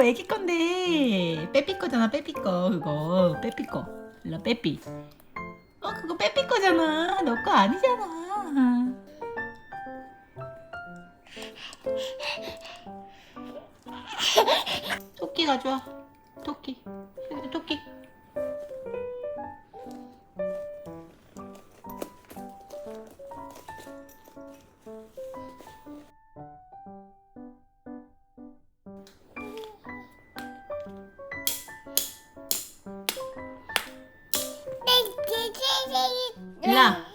그거 애기 건데. 빼삐 거잖아, 빼삐 거. 그거 빼삐 거. 일로 빼삐. 그거 빼삐 거잖아. 너 거 아니잖아. 토끼 가져와. 토끼. 여기 토끼. 일라.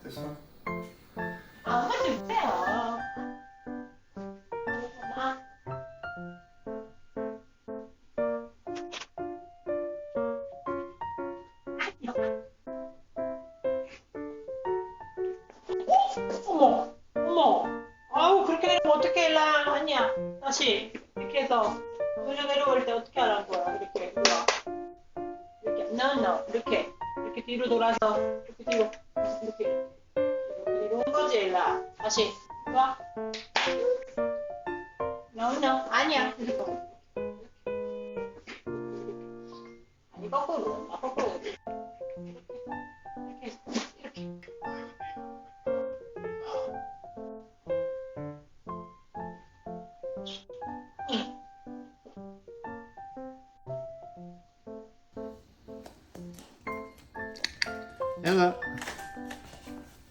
됐어? 엄마 좀 주세요. 엄마. 어머, 어머. 아우, 그렇게 내려면 어떻게 일라 아니야. 다시 이렇게 해서 올려 내려올 때 어떻게 하라는 거야. 이렇게 이렇게 no 이렇게 뒤로 돌아서 이렇게 뒤로 이렇게 이런 거지 일라. 다시 와. no 아니야. 이렇게 아니 거꾸로 거꾸로 이렇게 이렇게. Ella.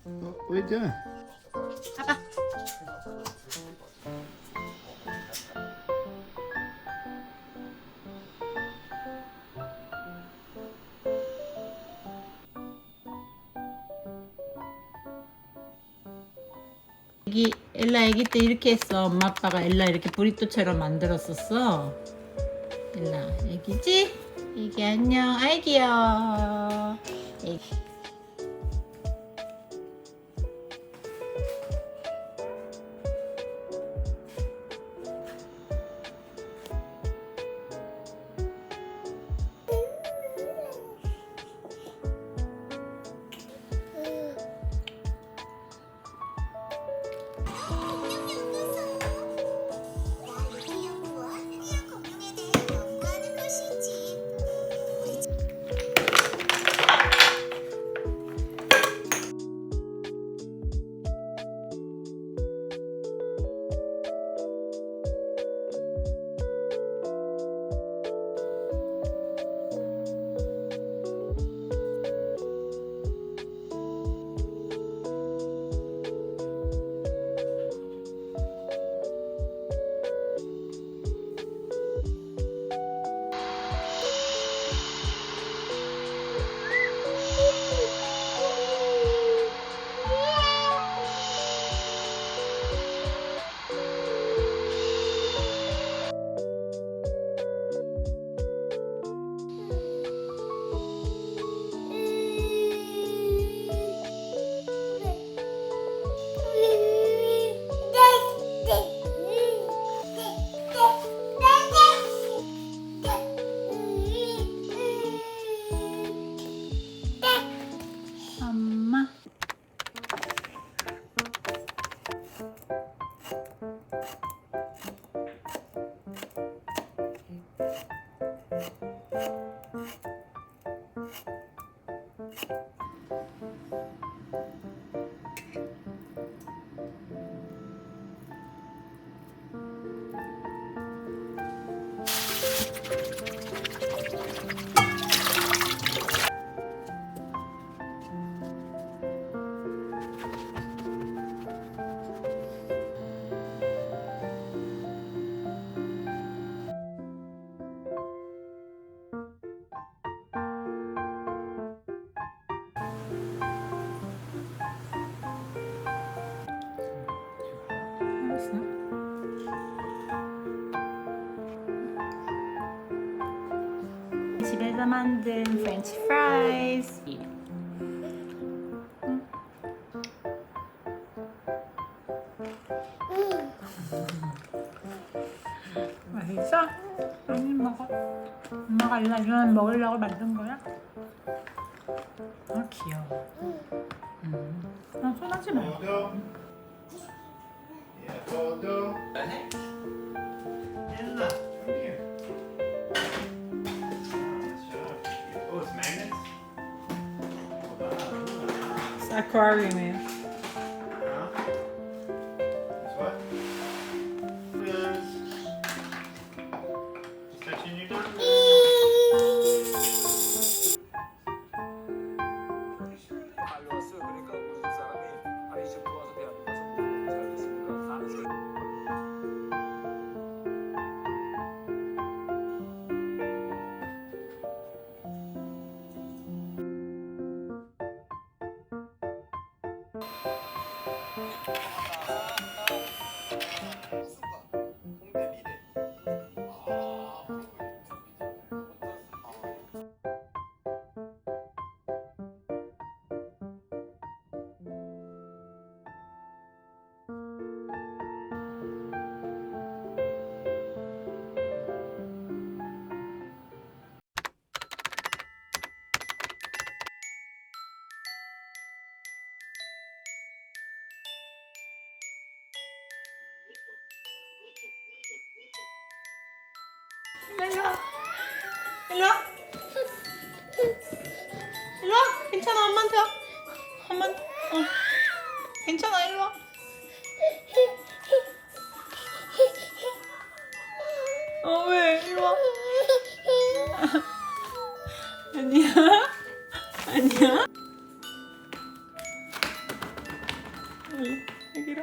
What are you doing? 봐봐. 엘라 애기 때 이렇게 했어. 엄마 아빠가 엘라 이렇게 브리또처럼 만들었었어. 엘라 애기지? 애기 안녕. 아이 귀여워. 애기. 엄마. 집에서 만든 프렌치 프라이즈. 맛있어? 많이 먹어. 엄마가 이건 먹으려고 만든 거야? 아 귀여워. 손하지 마. Photo. Yeah, photo. Ella, come here. Oh, it's magnets? 아쿠아리움이에요. Huh? It's what? Just touching your tongue. 알로하스 그러니까 우리 집 사람이 이집트 와서 대한민국 가서 뭐 잘 됐습니까? 사는 게 일로와. 일로와. 일로와. 괜찮아. 엄마한테 와. 괜찮아. 일로와. 왜? 일로와. 아니야. 아니야. 여기라.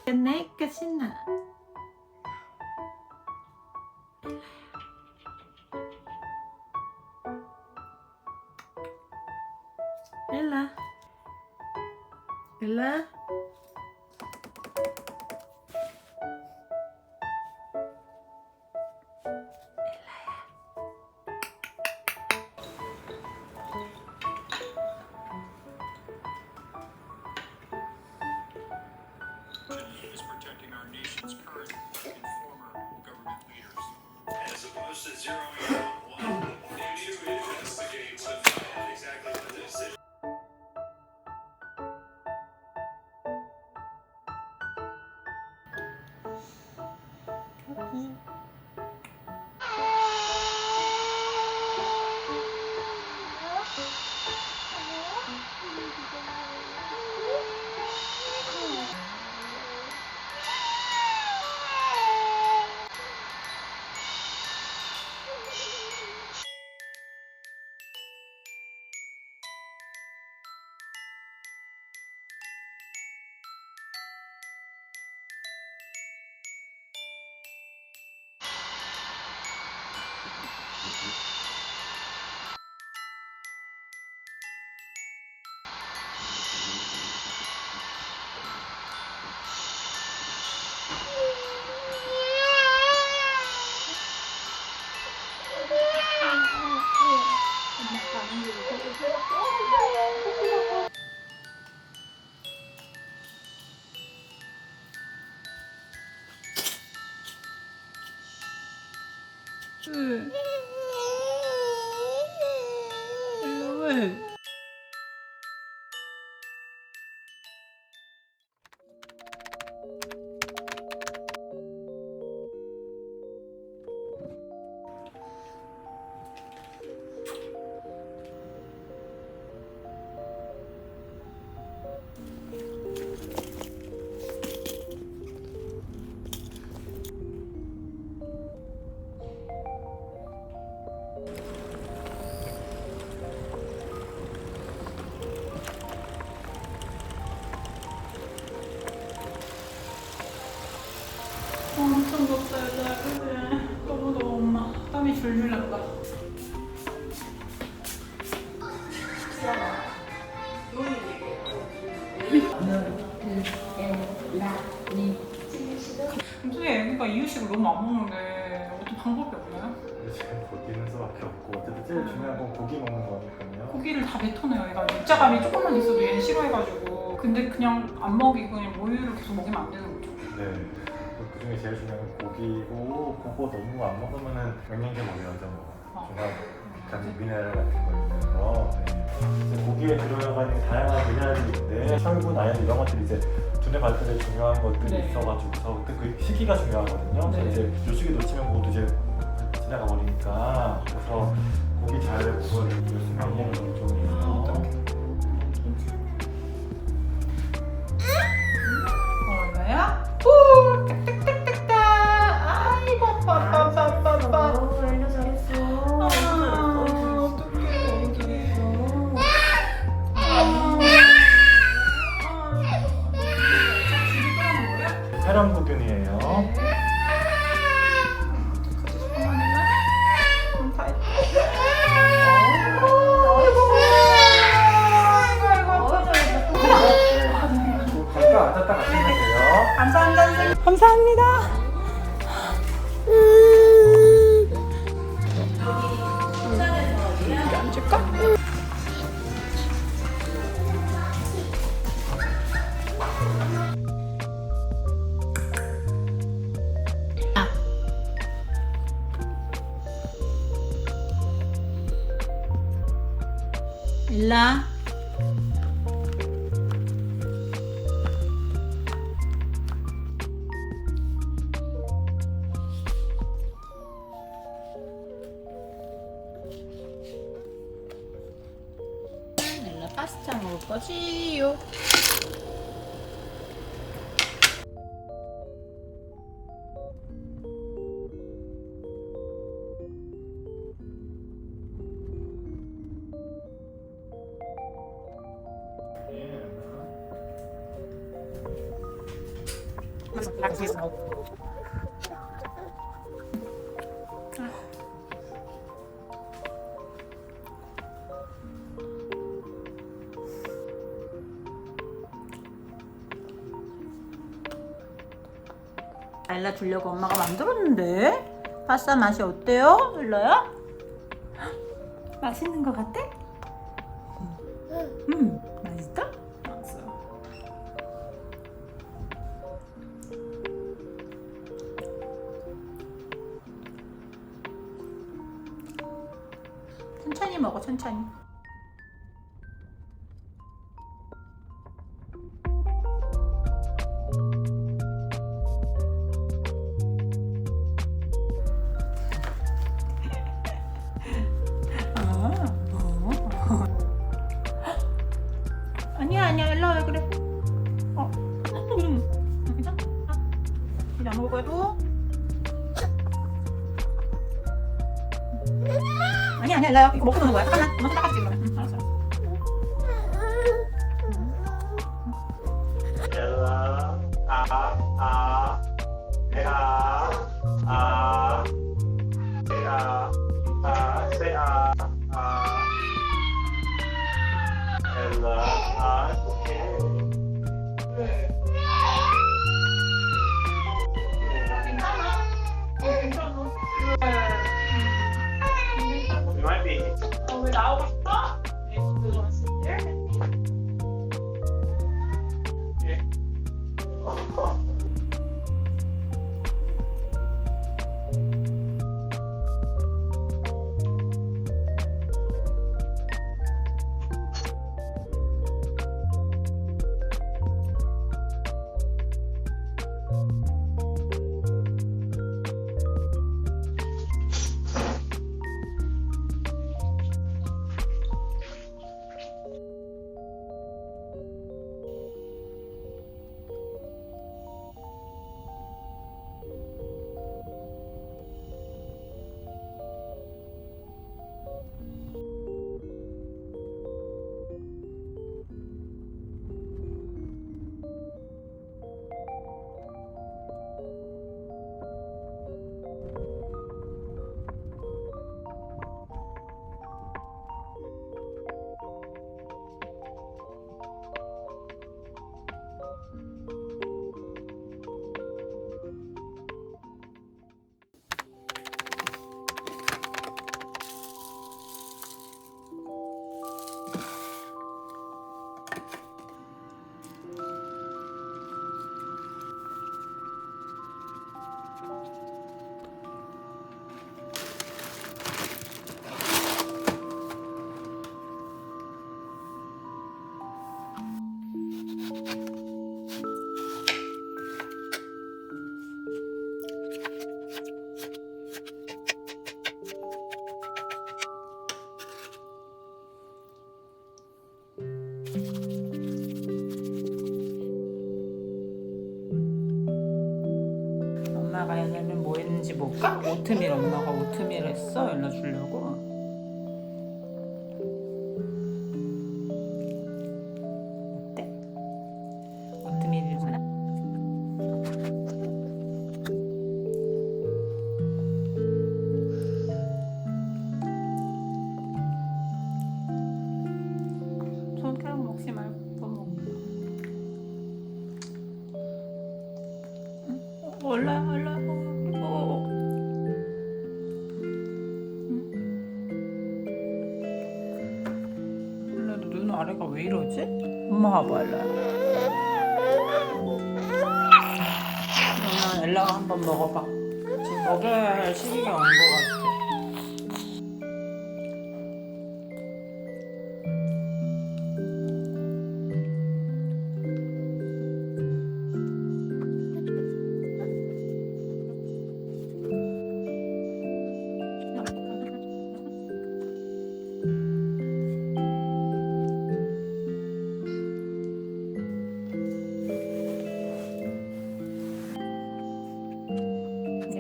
내가 신나. 엘라. 엘라. is protecting our nation's current and former government leaders. As opposed to zeroing out one, to investigate to find out exactly what the decision. 왜? 엄청 덥다 여자. 그래. 너무 더워 엄마. 땀이 줄줄 난다. 근데 애기가 이유식을 너무 안 먹는데 어떤 방법이 없나요? 지금 고기는 수밖에 없고 어쨌든 제일 중요한 건 고기 먹는 거니까요. 고기를 다 뱉어내요. 얘가 입자감이 조금만 있어도 얘는 싫어해가지고. 근데 그냥 안 먹이고 그냥 모유를 계속 먹이면 안 되는 거죠. 네. 그 중에 제일 중요한 건 고기고 그거 너무 안 먹으면은 영양제 먹여야죠. 뭐. 중간 간식 미네랄 같은 거 있는 거. 네. 고기에 들어가는 다양한 미네랄이 있는데 혈분, 아연 이런 것들이 이제 두뇌 발달에 중요한 것들이 네. 있어가지고서 그때 그 시기가 중요하거든요. 네. 그래서 이제 요 시기 놓치면 모두 이제 지나가 버리니까 그래서 고기 잘 구워서 요즘 영양이 좀 있어서 얼마야? 오, 딱딱딱딱딱. 아이고, 빠빠빠빠빠. 엘라 잘했어. 아, 어떡해, 애기. 집이 끓여놓은 거야? 혈압구균이에요. 잠깐 앉았다 가시면 돼요. 감사합니다, 선생님. 감사합니다. 여기 앉을까? 일라. 일라 파스타 먹을 거지요. 엘라 주려고 엄마가 만들었는데 파스타 맛이 어때요? 엘라야? 맛있는 거 같아? 맛있다? 알았어. 천천히 먹어, 천천히. 아니야 일로 왜 그래? 괜찮아? 이제 안 먹을 거야 또? 아니야 일로야. 이거 먹고 노는 거야. 잠깐만 엄마 손 닦아줄게 그러면. 알았어. 엘라 엘라 오케이. 괜찮아. You might be. 왜 나오고 싶어? 엄마가 얘네는 뭐 했는지 볼까? 오트밀 엄마가 오트밀 했어. 일러 주려고. 어때? 오트밀이구나. 손가락 먹지 말고 또 먹고. 올라. 올라도 눈 아래가 왜 이러지? 엄마 봐봐, 엘라. 그러면 엘라가 한번 먹어봐. 지금 먹여야 할 시기가 온 것 같아.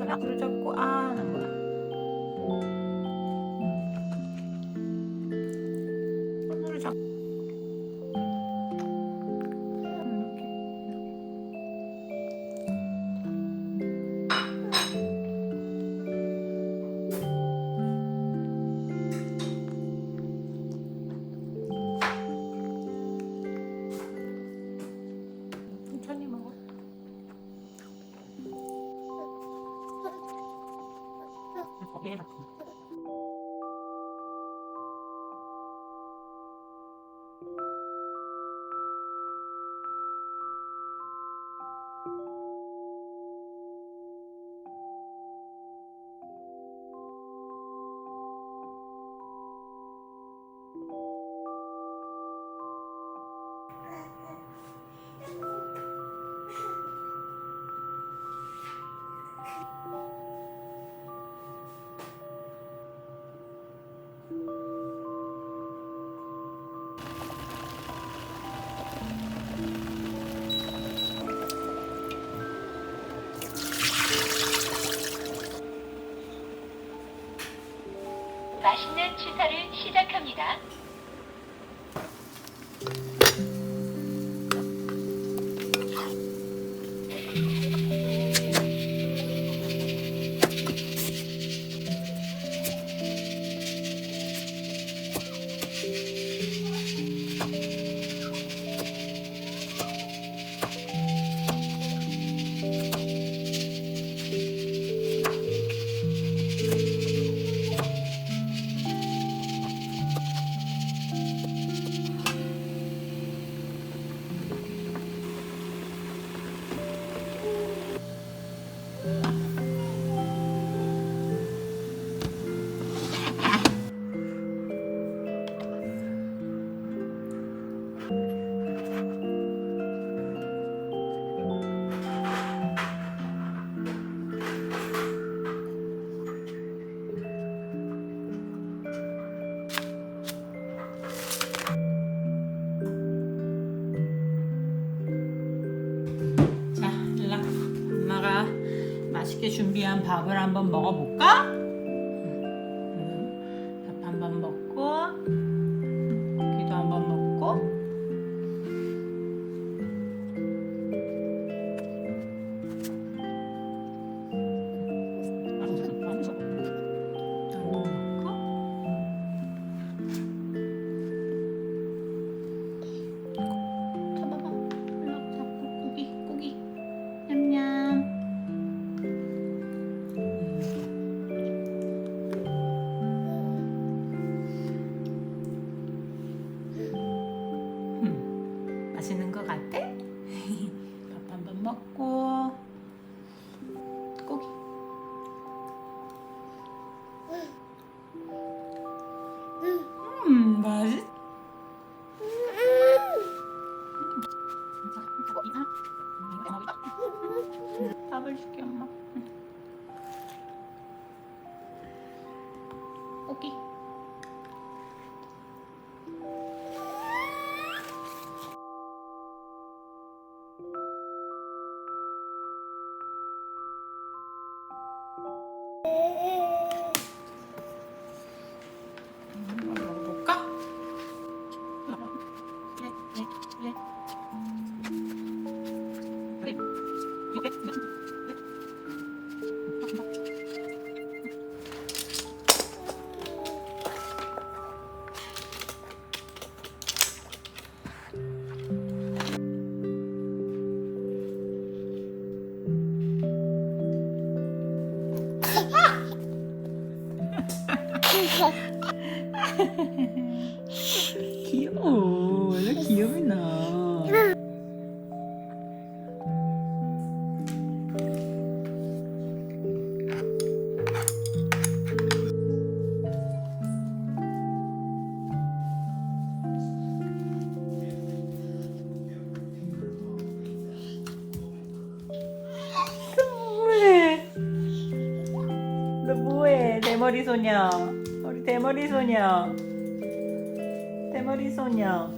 앞으로 잡고 하는 거야. 손으로 잡고 천천히 먹어. 맛있는 취사를 시작합니다. 자, 일라. 엄마가 맛있게 준비한 밥을 한번 먹어볼까? 밥 한번 먹고, 고기도 한번 먹고. 잡아봐. 일로 잡고 고기. 냠냠. 맛있는 거 같아? 밥 한 번 먹고 고기. 맛있. 밥을 줄게 엄마. 고기. 먹어볼까? 귀여워. 원래 귀여우나. 뭐해? 너 뭐해? 대머리 소녀. 우리 대머리 소녀. 대머리 소녀.